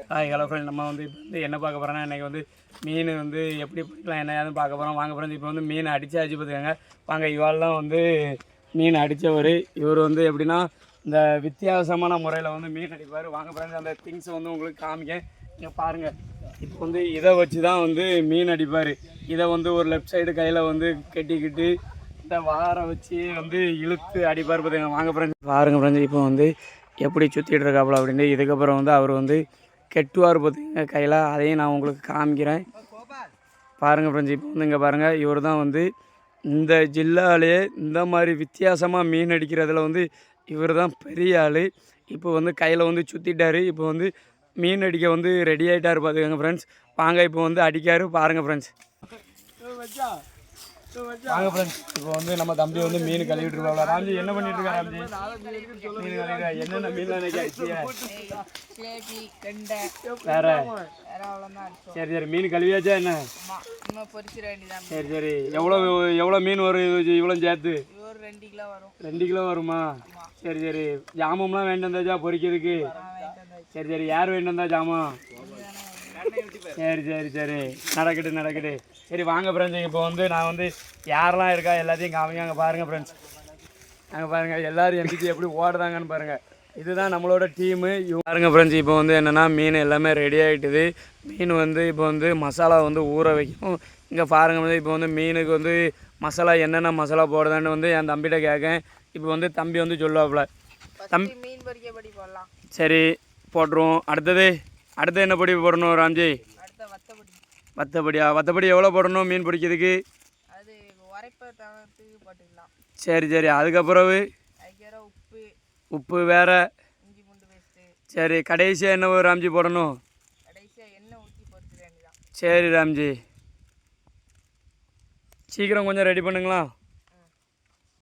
Hello friend, நம்ம வந்து இப்போ வந்து என்ன பார்க்க போகிறோன்னா, இன்றைக்கி வந்து மீன் வந்து எப்படி பிடிக்கலாம் என்ன ஏதுன்னு பார்க்க போகிறோம். வாங்க ஃப்ரெண்ட்ஸ், இப்போ வந்து மீன் அடித்தாச்சு பார்த்துக்கோங்க. வாங்க, இவாள் தான் வந்து மீன் அடித்தவர். இவர் வந்து எப்படின்னா இந்த வித்தியாசமான முறையில் வந்து மீன் அடிப்பார். வாங்க ஃப்ரெண்ட்ஸ், அந்த திங்ஸை வந்து உங்களுக்கு காமிக்க. இங்கே பாருங்கள், இப்போ வந்து இதை வச்சு தான் வந்து மீன் அடிப்பார். இதை வந்து ஒரு லெஃப்ட் சைடு கையில் வந்து கட்டிக்கிட்டு இந்த வாரை வச்சு வந்து இழுத்து அடிப்பார் பார்த்துங்க. வாங்க ஃப்ரெண்ட்ஸ், பாருங்கள் ஃப்ரெண்ட்ஸ், இப்போ வந்து எப்படி சுற்றிட்டு இருக்காப்புல அப்படின்ட்டு. இதுக்கப்புறம் வந்து அவர் வந்து கெட்டுவார் பார்த்துங்க கையில். அதையும் நான் உங்களுக்கு காமிக்கிறேன். பாருங்கள் ஃப்ரெண்ட்ஸ், இப்போ வந்து இங்கே பாருங்கள், இவர் தான் வந்து இந்த ஜில்லாலேயே இந்த மாதிரி வித்தியாசமாக மீன் அடிக்கிறதுல வந்து இவர் தான் பெரிய ஆள். இப்போ வந்து கையில் வந்து சுற்றிட்டார். இப்போ வந்து மீன் அடிக்க வந்து ரெடி ஆகிட்டார் பார்த்துக்கோங்க ஃப்ரெண்ட்ஸ். வாங்க, இப்போ வந்து அடிக்காரு பாருங்கள் ஃப்ரெண்ட்ஸ். வாங்க ஃப்ரெண்ட்ஸ், இப்போ வந்து நம்ம தம்பி வந்து மீன் கழுவிட்டு இருக்காங்க. ராம்ஜி என்ன பண்ணிட்டு இருக்கா? ராம்ஜி மீன் கழுவிட்டா. என்னென்ன மீன்லாம் வேற? சரி சரி, மீன் கழுவியாச்சா என்ன? சரி சரி, எவ்வளோ மீன் வரும் இவ்வளோ சேர்த்து? 2 கிலோ வருமா? சரி சரி, ஜாமம்லாம் வேண்டி வந்தாச்சா பொரிக்கிறதுக்கு? சரி சரி, யார் வேண்டி வந்தா ஜாமான்? சரி சரி சரி, நடக்கட்டு. சரி வாங்க ஃப்ரெண்ட்ஸ், இப்போ வந்து நான் வந்து யாரெல்லாம் இருக்கா எல்லாத்தையும் காமிங்க. அங்கே பாருங்கள் ஃப்ரெண்ட்ஸ், அங்கே பாருங்கள் எல்லோரும் எந்திரிச்சு எப்படி ஓடுதாங்கன்னு பாருங்கள். இதுதான் நம்மளோட டீமு. பாருங்கள் ஃப்ரெண்ட்ஸ், இப்போ வந்து என்னென்னா மீன் எல்லாமே ரெடி ஆகிட்டுது. மீன் வந்து இப்போ வந்து மசாலா வந்து ஊற வைக்கணும். இங்கே பாருங்கள் வந்து இப்போ வந்து மீனுக்கு வந்து மசாலா என்னென்ன மசாலா போடுதான்னு வந்து என் தம்பிகிட்ட கேட்கேன். இப்போ வந்து தம்பி வந்து சொல்லுவாப்புல. மீன் பொரிக்க பொடி போடலாம். சரி போட்டுருவோம். அடுத்து என்ன பொடி போடணும் ராம்ஜி? வத்தப்படி எவ்வளோ போடணும் மீன் பிடிக்கிறதுக்கு? சரி சரி, அதுக்கப்புறம் உப்பு வேற. சரி, கடைசியாக என்ன ராம்ஜி போடணும்? சரி ராம்ஜி, சீக்கிரம் கொஞ்சம் ரெடி பண்ணுங்களா.